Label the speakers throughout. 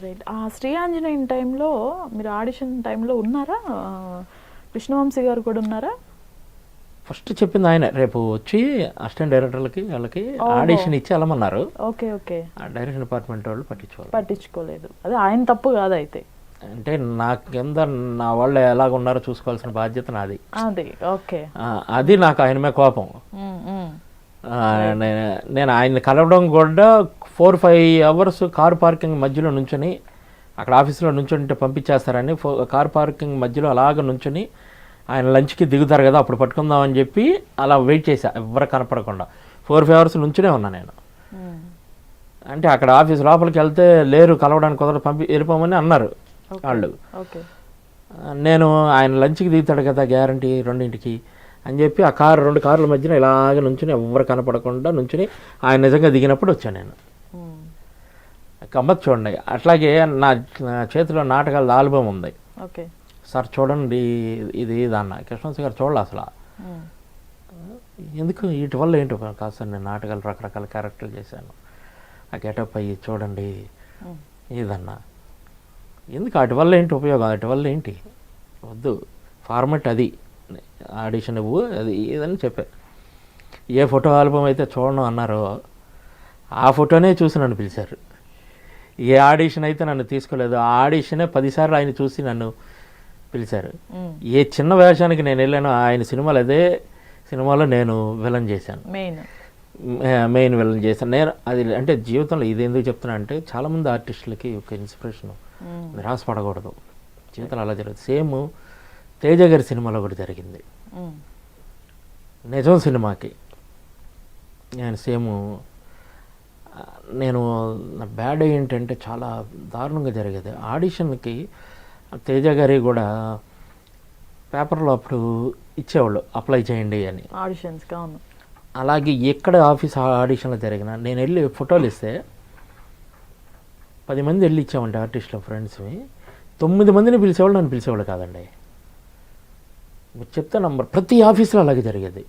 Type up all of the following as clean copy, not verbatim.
Speaker 1: Right. ఆ 'శ్రీ ఆంజనేయుని' టైంలో మీరు ఆడిషన్ టైంలో ఉన్నారా? కృష్ణవంశీ గారు కూడా ఉన్నారా?
Speaker 2: ఫస్ట్ చెప్పింది ఆయన, రేపు వచ్చి అసిస్టెంట్ డైరెక్టర్లకి వాళ్ళకి ఆడిషన్ ఇచ్చి వెళ్ళమన్నారు.
Speaker 1: Okay, okay.
Speaker 2: ఆ డైరెక్షన్ డిపార్ట్మెంట్ వాళ్ళు
Speaker 1: పట్టించుకోలేదు. అదే ఆయన తప్పు కాదు అయితే.
Speaker 2: అంటే నా కింద నా వాళ్ళు ఎలాగ ఉన్నారో చూసుకోవాల్సిన బాధ్యత నాది.
Speaker 1: అది ఓకే.
Speaker 2: అది నాకు ఆయన మీద కోపం. నేను ఆయన్ని కలవడం కూడా 4-5 అవర్స్ కారు పార్కింగ్ మధ్యలో నుంచొని, అక్కడ ఆఫీస్లో నుంచుంటే పంపించేస్తారని కారు పార్కింగ్ మధ్యలో అలాగ నుంచొని ఆయన లంచ్కి దిగుతారు కదా అప్పుడు పట్టుకుందామని చెప్పి అలా వెయిట్ చేశా, ఎవరు కనపడకుండా 4-5 అవర్స్ నుంచునే ఉన్నా నేను. అంటే అక్కడ ఆఫీస్ లోపలికి వెళ్తే లేరు, కలవడానికి కుదరదు, వెళ్ళిపోమని అన్నారు వాళ్ళు. నేను ఆయన లంచ్కి దిగుతాడు కదా గ్యారంటీ 2ంటికి అని చెప్పి ఆ కారు 2 కార్ల మధ్యన ఇలాగ నుంచుని ఎవరు కనపడకుండా నుంచుని ఆయన నిజంగా దిగినప్పుడు వచ్చాను నేను. గమ్మత్ చూడండి. అట్లాగే నా చేతిలో నాటకాల ఆల్బమ్ ఉంది. సార్ చూడండి ఇది అన్న కృష్ణవంశీ గారు చూడాలి అసలు. ఎందుకు వీటి వల్ల ఏంటో కాదు సార్, నేను నాటకాలు రకరకాల క్యారెక్టర్లు చేశాను, ఆ గెటప్ అయ్యి చూడండి ఇదన్నా. ఎందుకు వాటి వల్ల ఏంటి ఉపయోగం, వాటి వల్ల ఏంటి, వద్దు ఫార్మెట్ అది, ఆడిషన్ ఇవ్వు అది ఇదని చెప్పా. ఏ ఫోటో ఆల్బమ్ అయితే చూడను అన్నారో ఆ ఫోటోనే చూసి నన్ను పిలిచారు. ఏ ఆడిషన్ అయితే నన్ను తీసుకోలేదు, ఆ ఆడిషనే 10 సార్లు ఆయన చూసి నన్ను పిలిచారు. ఏ చిన్న వేషానికి నేను వెళ్ళాను ఆయన సినిమాలు, అదే సినిమాలో నేను విలన్ చేశాను, మెయిన్ విలన్ చేశాను నేను. అది అంటే జీవితంలో ఇది ఎందుకు చెప్తున్నా అంటే చాలామంది ఆర్టిస్టులకి ఒక ఇన్స్పిరేషన్, నిరాశపడకూడదు, జీవితంలో అలా జరుగుతుంది. సేమ్ తేజ గారి సినిమాలో కూడా జరిగింది. నిజం సినిమాకి నేను సేమ్ నేను నా బ్యాడ్ ఏంటంటే చాలా దారుణంగా జరిగేది. ఆడిషన్కి తేజ గారి కూడా పేపర్లో అప్పుడు ఇచ్చేవాళ్ళు అప్లై చేయండి అని
Speaker 1: ఆడిషన్స్.
Speaker 2: అలాగే ఎక్కడ ఆఫీస్ ఆడిషన్లో జరిగిన నేను వెళ్ళి ఫోటోలు ఇస్తే 10 మంది వెళ్ళి ఇచ్చామంటే ఆర్టిస్టుల ఫ్రెండ్స్ని, 9 మందిని పిలిచేవాళ్ళు, నన్ను పిలిచేవాళ్ళు కాదండి. మీరు చెప్తే నంబర్ ప్రతి ఆఫీస్లో అలాగే జరిగేది,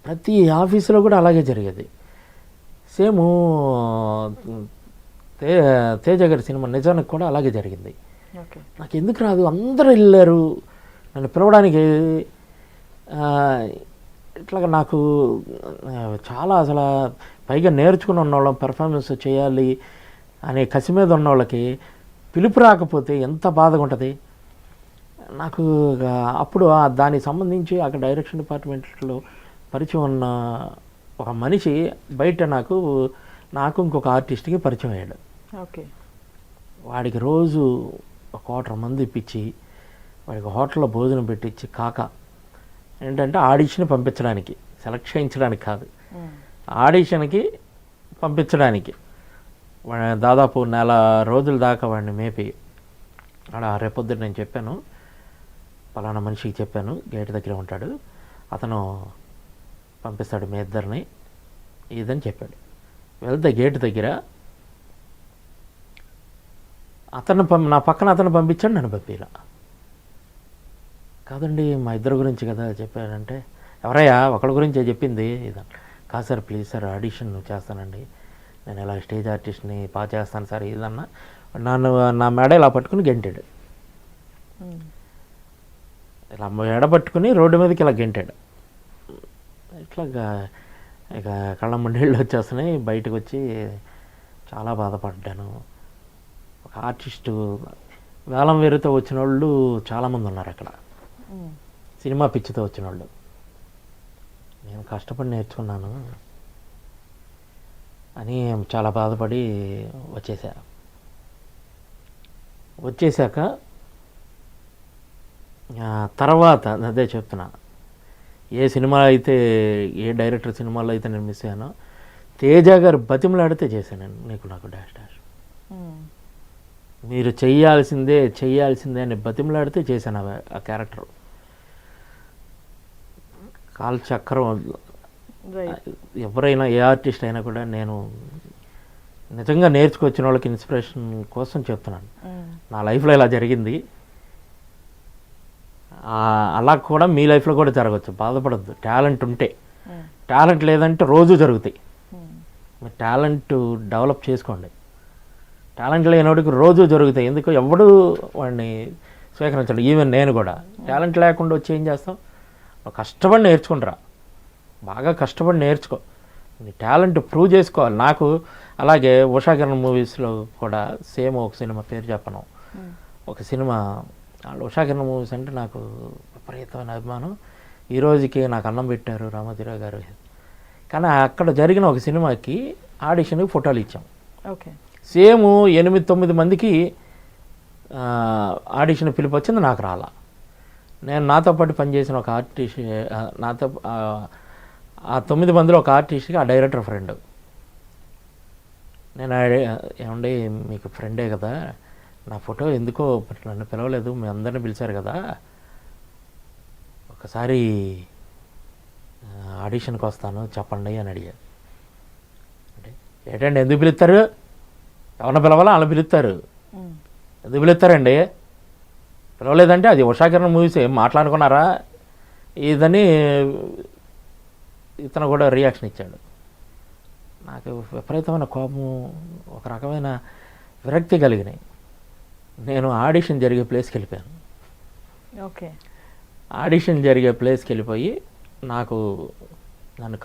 Speaker 2: ప్రతి ఆఫీసులో కూడా అలాగే జరిగేది. సేమ్ తేజ గారి సినిమా నిజానికి కూడా అలాగే జరిగింది. నాకు ఎందుకు రాదు, అందరూ వెళ్ళారు నన్ను పిలవడానికి. ఇట్లాగా నాకు చాలా అసలు పైగా నేర్చుకుని ఉన్నవాళ్ళం, పెర్ఫార్మెన్స్ చేయాలి అనే కసి మీద ఉన్న వాళ్ళకి పిలుపు రాకపోతే ఎంత బాధగా ఉంటుంది నాకు. అప్పుడు దానికి సంబంధించి అక్కడ డైరెక్షన్ డిపార్ట్మెంట్లో పరిచయం ఉన్న ఒక మనిషి బయట నాకు ఇంకొక ఆర్టిస్ట్కి పరిచయం అయ్యాడు. వాడికి రోజు 1,000 మంది ఇప్పించి వాడికి హోటల్లో భోజనం పెట్టించి కాక ఏంటంటే ఆడిషన్ పంపించడానికి, సెలెక్ట్ చేయించడానికి కాదు, ఆడిషన్కి పంపించడానికి. దాదాపు 1 నెల రోజుల దాకా వాడిని మేపి రేపొద్దున నేను చెప్పాను, పలానా మనిషికి చెప్పాను, గేట్ దగ్గర ఉంటాడు, అతను పంపిస్తాడు మీ ఇద్దరిని ఇదని చెప్పాడు. వెళ్తే గేటు దగ్గర నా పక్కన అతను పంపించాడు, నన్ను పంపిలా. కాదండి మా ఇద్దరి గురించి కదా చెప్పాడంటే, ఎవరయ్యా ఒకళ్ళ గురించే చెప్పింది ఇదని. కాదు సార్ ప్లీజ్ సార్ ఆడిషన్ చేస్తానండి, నేను ఇలా స్టేజ్ ఆర్టిస్ట్ని బాగా చేస్తాను సార్ ఇదన్నా. నా మెడ ఇలా పట్టుకుని గెంటాడు, ఇలా మెడ పట్టుకుని రోడ్డు మీదకి ఇలా గెంటాడు. ఇట్లాగా ఇక కళ్ళ ముండేళ్ళు వచ్చేస్తున్నాయి. బయటకు వచ్చి చాలా బాధపడ్డాను. ఒక ఆర్టిస్టు వేలం వేరుతో వచ్చిన వాళ్ళు చాలామంది ఉన్నారు అక్కడ, సినిమా పిచ్చితో వచ్చిన వాళ్ళు. నేను కష్టపడి నేర్చుకున్నాను అని చాలా బాధపడి వచ్చేసాక తర్వాత అదే చెప్తున్నా, ఏ సినిమా అయితే ఏ డైరెక్టర్ సినిమాలో అయితే నేను మిస్ అయ్యానో తేజ గారు బతిమలాడితే చేశాను నాకు డాష్ మీరు చెయ్యాల్సిందే అని బతిమలాడితే చేశాను ఆ క్యారెక్టర్. కాల్ చక్రం. ఎవరైనా ఏ ఆర్టిస్ట్ అయినా కూడా నేను నిజంగా నేర్చుకొచ్చిన వాళ్ళకి ఇన్స్పిరేషన్ కోసం చెప్తున్నాను. నా లైఫ్లో ఇలా జరిగింది, అలా కూడా మీ లైఫ్లో కూడా జరగచ్చు, బాధపడద్దు. టాలెంట్ ఉంటే, టాలెంట్ లేదంటే రోజు జరుగుతాయి. మీరు టాలెంట్ డెవలప్ చేసుకోండి. టాలెంట్ లేనివాడికి రోజు జరుగుతాయి, ఎందుకు ఎవడు వాడిని స్వీకరించడు. ఈవెన్ నేను కూడా టాలెంట్ లేకుండా వచ్చి ఏం చేస్తాం, కష్టపడి నేర్చుకుంటారా, బాగా కష్టపడి నేర్చుకో, నీ టాలెంట్ ప్రూవ్ చేసుకోవాలి. నాకు అలాగే ఉషాకిరణ్ మూవీస్లో కూడా సేమ్ ఒక సినిమా పేరు చెప్పను, ఒక సినిమా ఉషాకిరణ్ మూవీస్ అంటే నాకు విపరీతమైన అభిమానం. ఈ రోజుకి నాకు అన్నం పెట్టారు రామోజీరావు గారు. కానీ అక్కడ జరిగిన ఒక సినిమాకి ఆడిషన్కి ఫోటోలు ఇచ్చాం.
Speaker 1: ఓకే.
Speaker 2: సేమ్ 8-9 మందికి ఆడిషన్ పిలుపు వచ్చింది, నాకు రాలా. నేను నాతో పాటు పనిచేసిన ఒక ఆర్టిస్ట్, నాతో ఆ 9 మందిలో ఒక ఆర్టిస్ట్కి ఆ డైరెక్టర్ ఫ్రెండ్. నేను ఏమండి మీకు ఫ్రెండే కదా, నా ఫోటో ఎందుకో నన్ను పిలవలేదు, మీ అందరిని పిలిచారు కదా, ఒకసారి ఆడిషన్కి వస్తాను చెప్పండి అని అడిగారు. అంటే ఏంటండి ఎందుకు పిలుస్తారు, ఎవరిని పిలవాలా అలా పిలుస్తారు, ఎందుకు పిలుస్తారండి, పిలవలేదంటే అది ఉషాకిరణ్ మూవీస్ ఏం మాట్లాడుకున్నారా ఇదని ఇతను కూడా రియాక్షన్ ఇచ్చాడు. నాకు విపరీతమైన కోపం, ఒక రకమైన విరక్తి కలిగినాయి. నేను ఆడిషన్ జరిగే ప్లేస్కి వెళ్ళిపోయాను.
Speaker 1: ఓకే.
Speaker 2: ఆడిషన్ జరిగే ప్లేస్కి వెళ్ళిపోయి నన్ను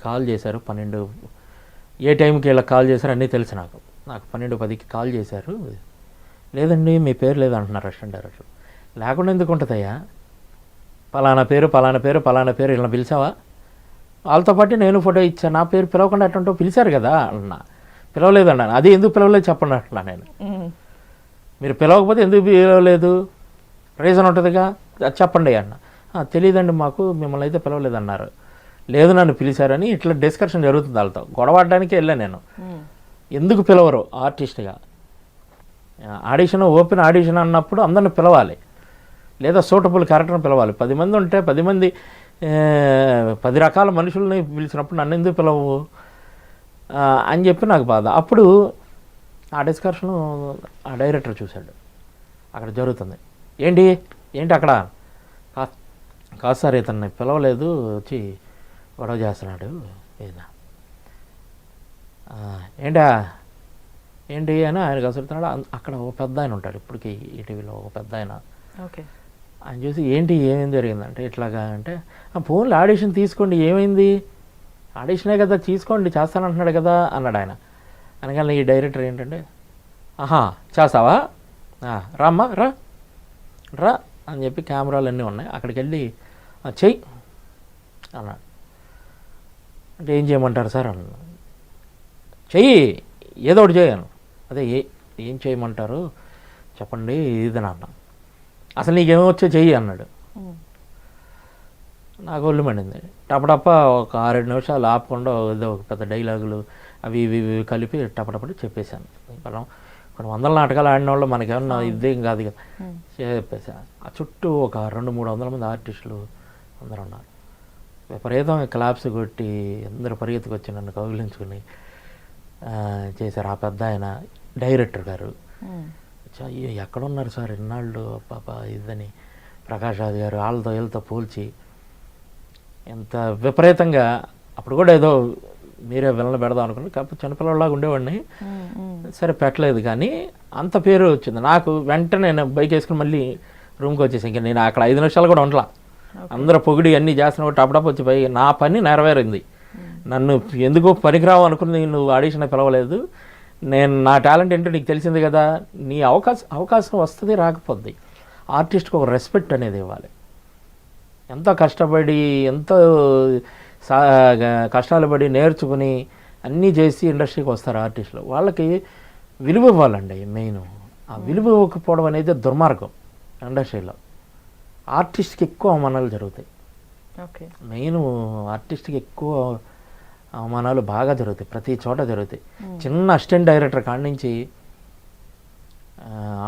Speaker 2: కాల్ చేశారు. 12 ఏ టైంకి ఇలా కాల్ చేశారు అన్నీ తెలుసు నాకు 12:10కి కాల్ చేశారు. లేదండి మీ పేరు లేదంటున్నారు అసిస్టెంట్ డైరెక్టర్. లేకుండా ఎందుకు ఉంటుందయ్యా, పలానా పేరు ఇలా పిలిచావా, వాళ్ళతో పాటు నేను ఫోటో ఇచ్చాను, నా పేరు పిలవకుండా అటుంటో పిలిచారు కదా అన్న. పిలవలేదన్నాను. అది ఎందుకు పిలవలేదు చెప్పండి అట్లా. నేను మీరు పిలవకపోతే ఎందుకు పిలవలేదు, రీజన్ ఉంటుందిగా, అది చెప్పండి అన్న. తెలియదండి మాకు, మిమ్మల్ని అయితే పిలవలేదన్నారు. లేదు నన్ను పిలిచారని ఇట్లా డిస్కషన్ జరుగుతుంది. వాళ్ళతో గొడవడానికి వెళ్ళాను నేను. ఎందుకు పిలవరు ఆర్టిస్ట్గా, ఆడిషన్ ఓపెన్ ఆడిషన్ అన్నప్పుడు అందరిని పిలవాలి, లేదా సూటబుల్ క్యారెక్టర్ని పిలవాలి. 10 మంది ఉంటే 10 మంది 10 రకాల మనుషుల్ని పిలిచినప్పుడు నన్ను ఎందుకు పిలవు అని చెప్పి నాకు బాధ. అప్పుడు ఆ డిస్కషన్ ఆ డైరెక్టర్ చూశాడు, అక్కడ జరుగుతుంది. ఏంటి అక్కడ, కాదు సార్ ఇతన్ని పిలవలేదు, వచ్చి గొడవ చేస్తున్నాడు. ఏంటి అని ఆయన కసురుతున్నాడు. అక్కడ ఒక పెద్ద ఆయన ఉంటాడు, ఇప్పటికీ ఈటీవీలో ఒక పెద్ద ఆయన.
Speaker 1: ఓకే.
Speaker 2: ఆయన చూసి ఏమేం జరిగిందంటే ఇట్లాగా అంటే, ఫోన్లో ఆడిషన్ తీసుకోండి, ఏమైంది, ఆడిషనే కదా తీసుకోండి చేస్తానంటున్నాడు కదా అన్నాడు ఆయన. అనగానే ఈ డైరెక్టర్ ఏంటంటే, చేస్తావా, రామ్మా రా అని చెప్పి కెమెరాలు అన్నీ ఉన్నాయి, అక్కడికి వెళ్ళి చెయ్యి అన్నాడు. అంటే ఏం చేయమంటారు సార్ అన్నాడు. చెయ్యి, ఏదో ఒకటి చేయను. అదే ఏం చేయమంటారు చెప్పండి ఇది నాన్న, అసలు నీకేమో వచ్చే చెయ్యి అన్నాడు. నాకు ఒళ్ళు మండింది. టపటప్ప ఒక 6-7 నిమిషాలు ఆపకుండా ఏదో ఒక పెద్ద డైలాగులు అవి ఇవి కలిపి టపటపడి చెప్పేశాను. కొన్ని 100 నాటకాలు ఆడిన వాళ్ళు మనకేమన్నా ఇదేం కాదు కదా, చెప్పేశాను. ఆ చుట్టూ ఒక 200-300 మంది ఆర్టిస్టులు అందరూ ఉన్నారు. విపరీతంగా క్లాప్స్ కొట్టి అందరూ పరిగెత్తుకు వచ్చి నన్ను కౌగిలించుకుని చేశారు. ఆ పెద్ద ఆయన డైరెక్టర్ గారు ఎక్కడున్నారు సార్ ఇన్నాళ్ళు పాప ఇదని, ప్రకాష్ రాజ్ గారు వీళ్ళతో పోల్చి ఎంత విపరీతంగా. అప్పుడు కూడా ఏదో మీరే విలన పెడదాం అనుకుని, కాకపోతే చిన్నపిల్లలాగా ఉండేవాడిని, సరే పెట్టలేదు. కానీ అంత పేరు వచ్చింది నాకు. వెంటనే నేను బైక్ వేసుకుని మళ్ళీ రూమ్కి వచ్చేసి, ఇంకా నేను అక్కడ 5 నిమిషాలు కూడా ఉండలా. అందరూ పొగిడి అన్నీ చేస్తున్నా టపటప్ వచ్చి పోయి నా పని నెరవేరింది. నన్ను ఎందుకో పనికిరావు అనుకుని నువ్వు ఆడిషన్ పిలవలేదు, నేను నా టాలెంట్ ఏంటో నీకు తెలిసింది కదా, నీ అవకాశం వస్తుంది రాకపోద్ది. ఆర్టిస్ట్కి ఒక రెస్పెక్ట్ అనేది ఇవ్వాలి. ఎంతో కష్టపడి ఎంతో కష్టాలు పడి నేర్చుకుని అన్నీ చేసి ఇండస్ట్రీకి వస్తారు ఆర్టిస్టులు, వాళ్ళకి విలువ ఇవ్వాలండి మెయిన్. ఆ విలువ ఇవ్వకపోవడం అనేది దుర్మార్గం ఇండస్ట్రీలో. ఆర్టిస్ట్కి ఎక్కువ అవమానాలు జరుగుతాయి.
Speaker 1: ఓకే. మెయిన్
Speaker 2: ఆర్టిస్ట్కి ఎక్కువ అవమానాలు బాగా జరుగుతాయి, ప్రతి చోట జరుగుతాయి. చిన్న అసిస్టెంట్ డైరెక్టర్ కాడి నుంచి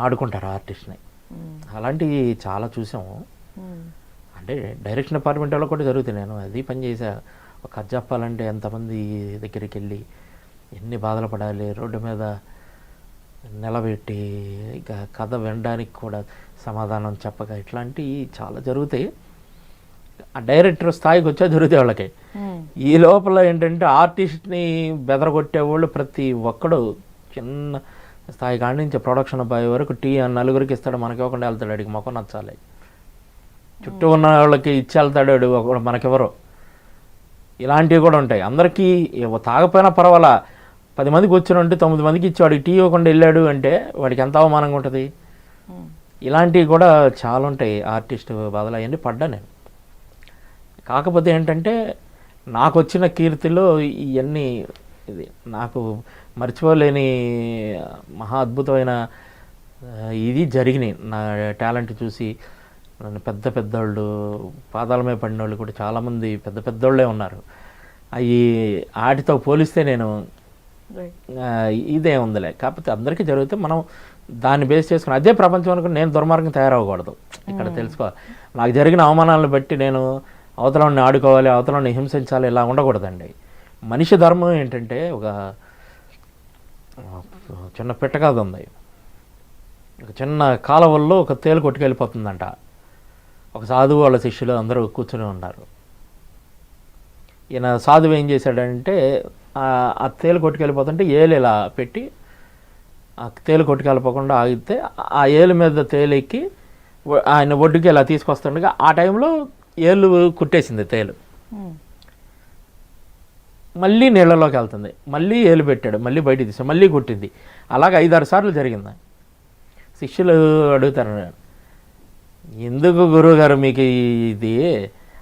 Speaker 2: ఆడుకుంటారు ఆర్టిస్ట్ని. అలాంటివి చాలా చూసాము. అంటే డైరెక్షన్ డిపార్ట్మెంట్ వాళ్ళు కూడా జరుగుతాయి. నేను అది పని చేసా. ఒక కథ చెప్పాలంటే ఎంతమంది దగ్గరికి వెళ్ళి ఎన్ని బాధలు పడాలి, రోడ్డు మీద నిలబెట్టి ఇక కథ వినడానికి కూడా సమాధానం చెప్పక, ఇట్లాంటివి చాలా జరుగుతాయి. ఆ డైరెక్టర్ స్థాయికి వచ్చా జరుగుతాయి వాళ్ళకి. ఈ లోపల ఏంటంటే ఆర్టిస్ట్ని బెదరగొట్టేవాళ్ళు ప్రతి ఒక్కడు చిన్న స్థాయి కాడి నుంచి ప్రొడక్షన్ అబ్బాయి వరకు టీ నలుగురికి ఇస్తాడు, మనకి ఇవ్వకుండా వెళ్తాడు, అడిగి మొక్క నచ్చాలి. చుట్టూ ఉన్న వాళ్ళకి ఇచ్చి వెళ్తాడు వాడు, మనకెవరో. ఇలాంటివి కూడా ఉంటాయి. అందరికీ తాగపోయినా పర్వాలా, 10 మందికి వచ్చినంటే 9 మందికి ఇచ్చి వాడికి టీ ఇవ్వకుండా వెళ్ళాడు అంటే వాడికి ఎంత అవమానంగా ఉంటుంది. ఇలాంటివి కూడా చాలా ఉంటాయి. ఆర్టిస్ట్ బాధలు అవన్నీ పడ్డా నేను. కాకపోతే ఏంటంటే నాకు వచ్చిన కీర్తిలో ఇవన్నీ ఇది నాకు మర్చిపోలేని మహా అద్భుతమైన ఇది జరిగినాయి. నా టాలెంట్ చూసి నన్ను పెద్ద పెద్దోళ్ళు పాదాల మీద పడిన వాళ్ళు కూడా చాలామంది పెద్ద పెద్దోళ్ళే ఉన్నారు. అవి వాటితో పోలిస్తే నేను ఇదే ఉందిలే. కాకపోతే అందరికీ జరిగితే మనం దాన్ని బేస్ చేసుకుని అదే ప్రపంచం అనుకుని నేను దుర్మార్గం తయారవ్వకూడదు. ఇక్కడ తెలుసుకోవాలి, నాకు జరిగిన అవమానాలను బట్టి నేను అవతలని ఆడుకోవాలి, అవతలని హింసించాలి, ఇలా ఉండకూడదండి. మనిషి ధర్మం ఏంటంటే ఒక చిన్న పిట్టకాదు ఉంది. ఒక చిన్న కాలువల్లో ఒక తేలు కొట్టుకెళ్ళిపోతుందంట. ఒక సాధువు వాళ్ళ శిష్యులు అందరూ కూర్చుని ఉన్నారు. ఈయన సాధువు ఏం చేశాడంటే ఆ తేలు కొట్టుకెళ్ళిపోతుంటే ఏలు ఇలా పెట్టి ఆ తేలు కొట్టుకెళ్ళిపోకుండా ఆగితే ఆ ఏలు మీద తేలు ఎక్కి ఆయన ఒడ్డుకి ఇలా తీసుకొస్తుండగా ఆ టైంలో ఏళ్ళు కుట్టేసింది తేలు. మళ్ళీ నీళ్ళలోకి వెళ్తుంది, మళ్ళీ ఏలు పెట్టాడు, మళ్ళీ బయటికి తీసాడు, మళ్ళీ కుట్టింది. అలాగ 5-6 సార్లు జరిగింది. శిష్యులు అడుగుతారు, ఎందుకు గురువుగారు మీకు ఇది,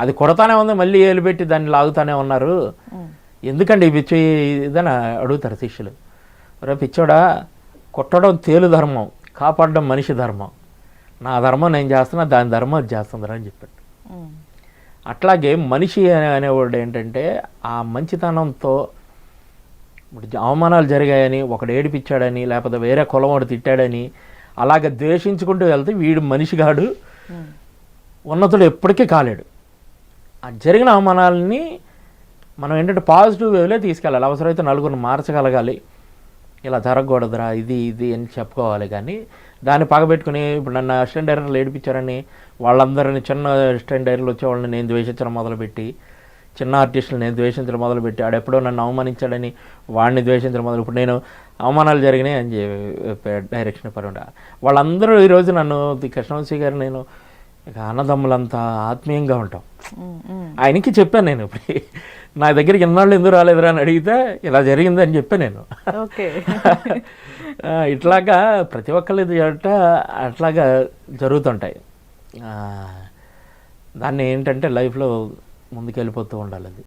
Speaker 2: అది కొడతానే ఉంది, మళ్ళీ ఏలు పెట్టి దాన్ని లాగుతానే ఉన్నారు, ఎందుకండి పిచ్చి ఇదని అడుగుతారు శిష్యులు. రే పిచ్చోడా, కొట్టడం తేలు ధర్మం, కాపాడడం మనిషి ధర్మం. నా ధర్మం నేను చేస్తున్నా, దాని ధర్మం అది చేస్తుందిరా అని చెప్పాడు. అట్లాగే మనిషి అనేవాడు ఏంటంటే ఆ మంచితనంతో అవమానాలు జరిగాయని ఒకడు ఏడిపించాడని లేకపోతే వేరే కులం వాడు తిట్టాడని అలాగ ద్వేషించుకుంటూ వెళ్తే వీడు మనిషిగాడు ఉన్నతుడు ఎప్పటికీ కాలేడు. ఆ జరిగిన అవమానాలని మనం ఏంటంటే పాజిటివ్ వేలో తీసుకెళ్ళాలి. అవసరమైతే నలుగురిని మార్చగలగాలి, ఇలా జరగకూడదురా ఇది ఇది అని చెప్పుకోవాలి. కానీ దాన్ని పగబెట్టుకుని ఇప్పుడు నన్ను అసిస్టెంట్ డైరెక్టర్లు ఏడిపించారని వాళ్ళందరినీ చిన్న అసిస్టెంట్ డైరెక్టర్లు వచ్చేవాళ్ళని నేను ద్వేషించడం మొదలుపెట్టి, చిన్న ఆర్టిస్టులు నేను ద్వేషించడం మొదలుపెట్టి, ఆడెప్పుడో నన్ను అవమానించాడని వాడిని ద్వేషించడం మొదలు, ఇప్పుడు నేను అవమానాలు జరిగినాయి అని డైరెక్షన్ పరంగా వాళ్ళందరూ ఈరోజు నన్ను కృష్ణవంశీ గారు నేను ఇక అన్నదమ్ములంతా ఆత్మీయంగా ఉంటాం. ఆయనకి చెప్పాను నేను, ఇప్పుడు నా దగ్గరికి ఎన్నాళ్ళు ఎందుకు రాలేదురా అని అడిగితే ఇలా జరిగిందని చెప్పాను నేను. ఇట్లాగా ప్రతి ఒక్కరి అట్లాగా జరుగుతుంటాయి. దాన్ని ఏంటంటే లైఫ్లో ముందుకెళ్ళిపోతూ ఉండాలి. అది